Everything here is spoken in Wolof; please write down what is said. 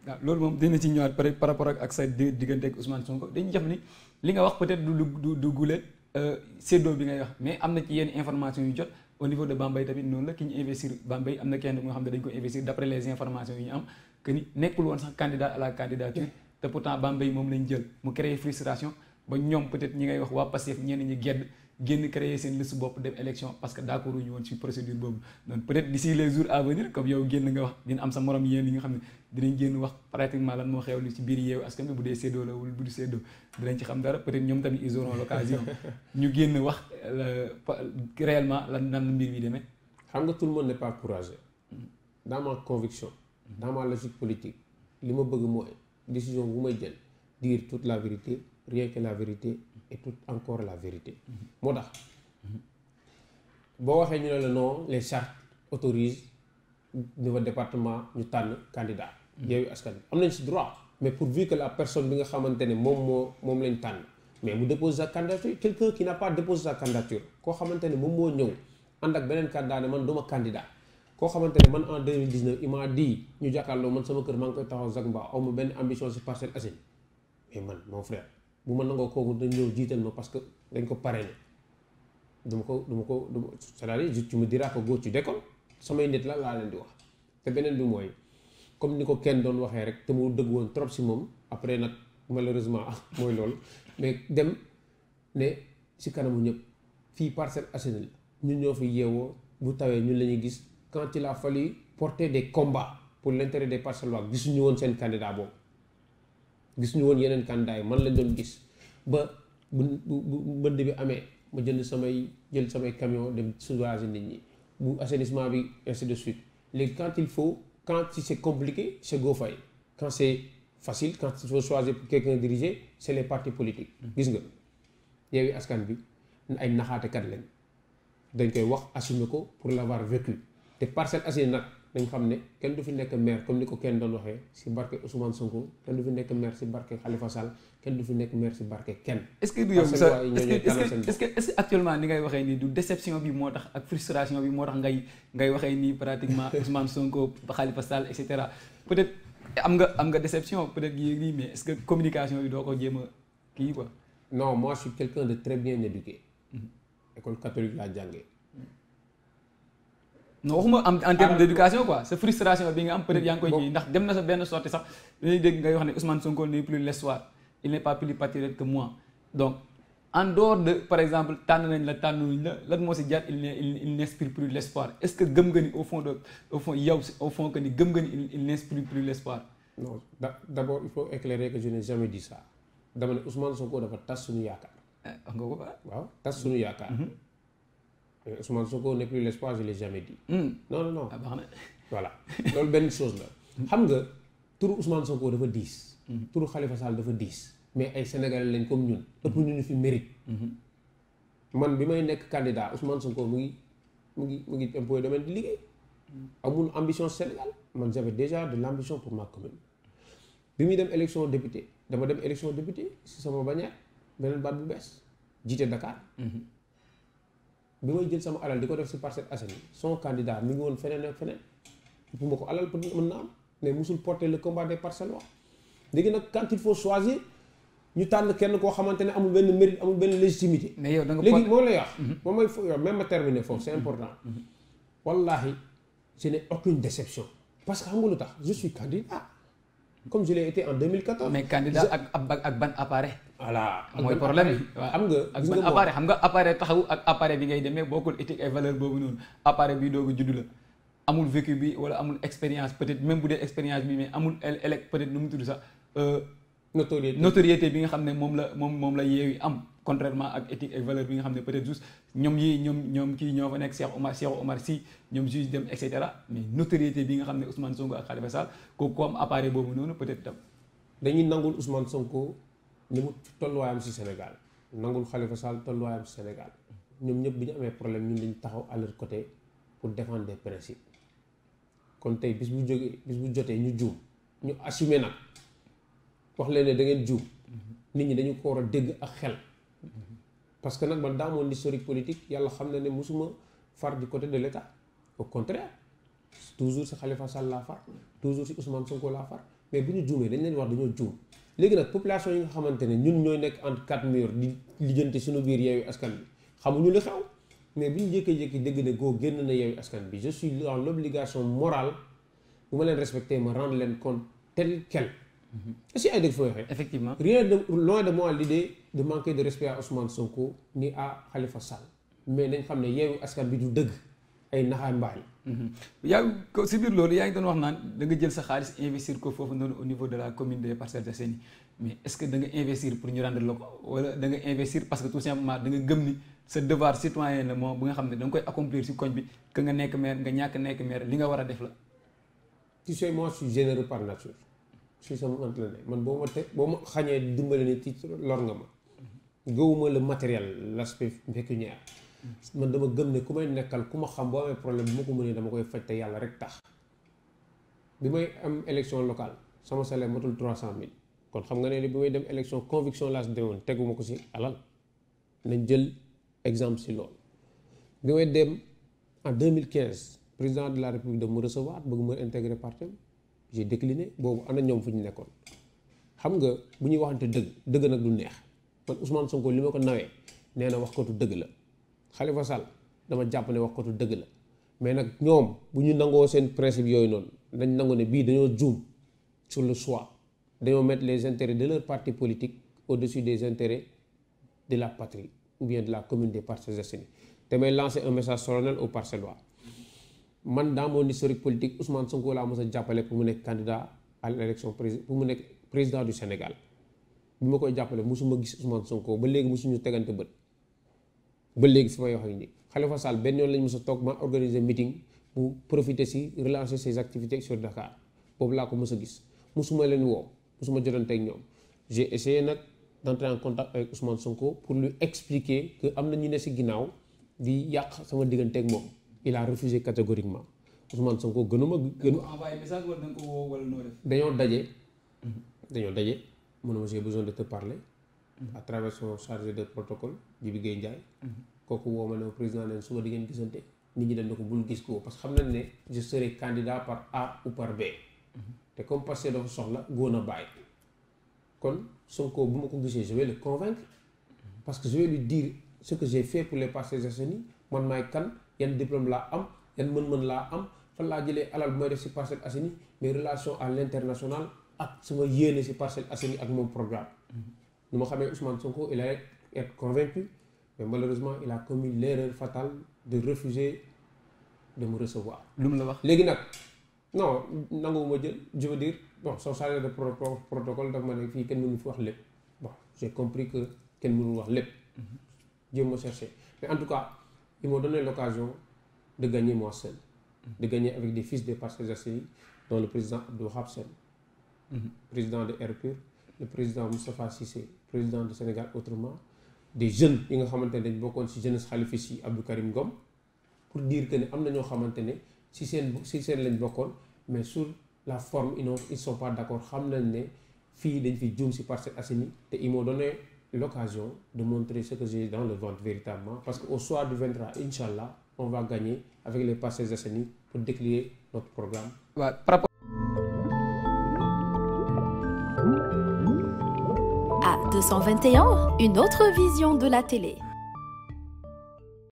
waaw loolu moom dina ci ñëwaat par rapport ak sa diggante ak Ousmane Sonko dañuy jàpp ni li nga wax peut-être du guléet séddoo bi ngay wax mais am na ci yenn information yu jot au niveau de Bambey tamit noonu la ki ñu investir Bambey am na kenn nga xam ne dañ ko investir d'après les informations yu ñu am que ni nekkul woon sax candidat à la candidature te pourtant Bambey moom lañ jël mu créer frustration ba ñoom peut-être ñi ngay wax waa Pastef ñenn ñi génn créer seen liste bopp dem élection parce que d'accord ñu woon ci procédure boobu donc peut-être d'ici les jours à venir comme yow génn nga wax dina am sa morom yéen li nga xam ne dinañ génn wax pratiquement lan moo xew li ci biir Yewwi Askan Wi bu dee séddoo la wala bu du séddoo dinañ ci xam dara peut-être ñoom tamit ils auront l'occasion ñu génn wax réellement lan nan mbir mi demee. xam nga tout le monde n'est pas courageux. Dans ma conviction. Dans ma logique politique li ma bëgg mooy décision bu may jël dire toute la vérité rien que la vérité et tout encore la vérité. moo tax boo waxee ñu ne la non les chartes autorisent niveau département ñu tànn candidat. Yewwi Askan Wi am nañ ci droit mais pourvu que la personne bi nga xamante ne moom lañ tànn mais mu dépose sa candidature quelqu'un qui n'a pas déposé sa candidature koo xamante ne moom moo ñëw ànd ak beneen candidat ne man duma candidat koo xamante ne man en 2019 il m'a dit ñu jàkkaarloo man sama kër maa ngi koy taxaw Zac Mbao aw ma benn ambition ci Parcelles Assainies mais man mon frère bu ma nangoo kooku dañ ñëw jiital ma parce que dañ ko parrainé duma ko c'est-à-dire tu me diras que go tu décolles samay nit la laa leen di wax te beneen bi mooy comme ni ko kenn doon waxee rek te mu dëgg woon trop ci moom après nag malheureusement mooy loolu mais dem ne ci kanamu ñëpp fii Parcelles Assainies la ñun ñoo fi yeewoo bu tawee ñun la ñuy gis quand il a fallu porter des combats pour l'intérêt des Parcellois gisuñu woon seen candidat boobu gisuñu woon yeneen candidat yi man lañ doon gis ba bu mbënd bi amee ma jël samay camion dem soulager nit ñi bu assainissement bi ainsi de suite léegi quand c'est compliqué c'est go fay quand c'est facile quand il faut choisir pour quelqu'un diriger c'est les partis politiques gis nga Yewwi Askan Wi ay naxaatekat lañ dañ koy wax assumer ko pour l'avoir vécu te Parcelles Assainies nag dañ xam ne kenn du fi nekk maire comme ni ko kenn doon waxee ci barke Ousmane Sonko kenn du fi nekk maire ci barke Khalifa Sall kenn du fi nekk maire ci barke kenn. est-ce que du yow sa est-ce que actuellement ni ngay waxee nii du déception bi moo tax ak frustration bi moo tax ngay waxee nii pratiquement Ousmane Sonko Khalifa Sall et cetera peut-être am nga déception peut-être yéeg mais est-ce que communication bi doo ko jéem a kii quoi. non moi je suis quelqu'un de très bien éduqué. école catholique laa jàngee. non waxuma am en terme d'éducation quoi sa frustration bi nga am peut-être yaa ngi koy ji ndax dem na sa benn sortie sax dañuy dégg ngay wax ne Ousmane Sonko n'est plus l'espoir il n'est pas plus patriote que moi donc en dehors de par exemple tànn nañ la tànnuñ la lan moo si jaar il n'inspire plus l'espoir est-ce que gëm nga ni au fond yow au fond que ni gëm nga ni il n'inspire plus l'espoir. non d'abord il faut éclairer que je n'ai jamais dit ça dama ne Ousmane Sonko dafa tas suñu yaakaar. wax nga ko waaw tas suñu yaakaar. Ousmane Sonko n'est plus l'espoir je l'ai jamais dit. non. voilà loolu benn chose la. xam nga turu Ousmane Sonko dafa diis. turu Khalifa Sall dafa diis. mais ay Sénégalais lañ comme ñun. ëpp ñu fi mérite. man bi may nekk candidat Ousmane Sonko mu ngi impôt domaine di liggéey. amul ambition Sénégal man j'avais déjà de l'ambition pour ma commune. bi muy dem élection député dama dem élection député si sama bannière beneen baat bu bees jiite Dakar. bi may jël sama alal di ko def ci Parcelles Assainies son candidat mi ngi woon feneen ak feneen bu ma ko alal mën na am mais musul porter le combat des Parcellois léegi nag quand il faut choisir ñu tànn kenn koo xamante ne amul benn mérite amul benn légitimité. mais yow da nga léegi moo lay wax. moom mooy même ma terminer foofu c'est important. wallahi je n'ai aucune déception parce que xam nga lu tax je suis candidat comme je l'ai été en 2014. mais candidat ak ban appareil. voilà mooy problème bi xam nga ak ban appareil xam nga appareil taxawu ak appareil bi ngay demee bokkul éthique et valeur boobu noonu appareil bi doog a judd la amul vécu bi wala amul expérience peut-être même bu dee expérience bi mais amul peut-être nu mu tudd sax. notoriété bi nga xam ne moom la Yewwi am contrairement ak éthique et valeur bi nga xam ne peut-être juste ñoom kii ñoo fa nekk Cheikh Omar Sy ñoom juge dem et cetera mais notoriété bi nga xam ne Ousmane Sonko ak Khalifa Sall kooku ko am appareil boobu noonu peut-être tam. dañuy nangul Ousmane Sonko ni mu tolluwaayam ci Sénégal nangul Khalifa Sall tolluwaayam ci Sénégal ñoom ñëpp bi ñu amee problème ñun dañu taxaw à leur côté pour défendre des principes kon tey bis bu jotee ñu juum ñu assumer nag wax leen ne da ngeen juum nit ñi dañu ko war a dégg ak xel parce que nag man dans mon historique politique yàlla xam na ne musuma far du côté de l'État au contraire toujours ci Khalifa Sall laa far toujours ci Ousmane Sonko laa far mais bu ñu juumee dañ leen wax dañoo juum léegi nag population yi nga xamante ne ñun ñooy nekk entre quatre murs di lijjanti suñu biir Yewwi Askan Wi xamuñu li xew mais bu ñu jékkee-jékki dégg ne goo génn na Yewwi Askan Wi je suis dans l'obligation morale bu ma leen respecter ma rendre leen compte tel quel. est-ce que ay dégg fa waxee. effectivement rien de loin de moi l'idée de manquer de respect à Ousmane Sonko ni à Khalifa Sall mais nañ xam ne Yewwi Askan Wi du dëgg ay naxaay mbaay. yaa ko si biir loolu yaa ngi doon wax naan da nga jël sa xaalis investir ko foofu noonu au niveau de la commune des Parcelles Assainies mais est-ce que da nga investir pour ñu rendre la ko wala da nga investir parce que tout simplement da nga gëm ni sa devoir citoyen la moom bu nga xam ne da nga koy accomplir si koñ bi que nga nekk maire nga ñàkk nekk maire li nga war a def la. tu sais moi je suis généreux par nature je suis sama entraîné man boo ma xañee dimbali ni ci lor nga ma gëwuma le matériel l'aspect pécuniaire man dama gëm ne ku may nekkal ku ma xam boo amee problème bu ma ko mënee dama koy faj te yàlla rek tax bi may am élection locale sama salaire matul 300 000 kon xam nga ne bi may dem élection conviction laa si demoon teguma ko si alal nañ jël exemple si loolu bi may dem en 2015 président de la république de me recevoir bëgg ma intégrer parti j'ai décliné boobu ana ñoom fu ñu nekkoon xam nga bu ñuy waxante dëgg nag du neex man Ousmane Sonko li ma ko nawee nee na wax ko tu dëgg la Khalifa Sall dama jàpp ne wax ko tu dëgg la mais nag ñoom bu ñu nangoo seen principe yooyu noonu dañ nangu ne bii dañoo juum sur le choix dañoo mettre les intérêts de leur parti politique au-dessus des intérêts de la patrie ou bien de la commune des Parcelles Assainies te may lancer un message solennel aux Parcellois man dans mon historique politique Ousmane Sonko laa mos a jàppale pour mu nekk candidat à l'élection pour mu nekk président du Sénégal bi ma koy jàppale mosuma gis Ousmane Sonko ba léegi mosuñu tegante bët ba léegi fi may wax ak ni Khalifa Sall benn yoon lañ mos a toog ma organiser meeting bu profiter si relancer ses activités sur Dakar boobu laa ko mos a gis mosuma leen woo mosuma jotante ak ñoom j'ai essayé nag d'entrer en contact avec Ousmane Sonko pour lui expliquer que am na ñu ne si ginnaaw di yàq sama diggante ak moom il a refusé catégoriquement Ousmane Sonko envoyé message wala da nga ko woo wala noo def. dañoo daje mu ne ma j'ai besoin de te parler à travers son chargé de protocole Djibi Gueye Ndiaye kooku woo ma ne président neen suba di ngeen gisante nit ñi dañ ne ko bul gis ko parce que xam nañ ne je serai candidat par A ou par B te comme passé dafa soxla góon a bàyyi kon Sonko bu ma ko gisee je vais le convaincre parce que je vais lui dire ce que j'ai fait pour les Parcelles Assainies man maay kan yan diplôme laa am yan mën-mën laa am fan laa jëlee alal bu may def si Parcelles Assainies mes relations à l'international ak sama yéene si Parcelles Assainies ak moom programme nu ma xamee Ousmane Sonko il a être convaincu mais malheureusement il a commis l'erreur fatale de refuser de me recevoir. lu mu la wax léegi nag non nanguwuma jël je veux dire bon son chargé de protocole daf ma ne fii kenn mënu fi wax lépp bon j'ai compris que kenn mënul wax lépp jéem ma chercher mais en tout cas ils m'ont donné l'occasion de gagner moi seul de gagner avec des fils des Parcelles Assainies dont le président Abdou Wahab Sène président de RPUR le président Moustapha Cissé président du Sénégal autrement des jeunes yi nga xamante ne dañ bokkoon ci jeunesse Khalifa yi Abdou Karim Ngom pour dire que ne am na ñoo xamante ne ci seen lañ bokkoon mais sur la forme ils sont pas d'accord xam nañ ne fii dañ fi juum ci Parcelles Assainies te ils m'ont donné l'occasion de montrer ce que j'ai dans le ventre véritablement parce qu'au soir du 23 Inch'Allah on va gagner avec les Parcelles Assainies pour décliner notre programme. Ouais, par rapport à 221, une autre vision de la télé.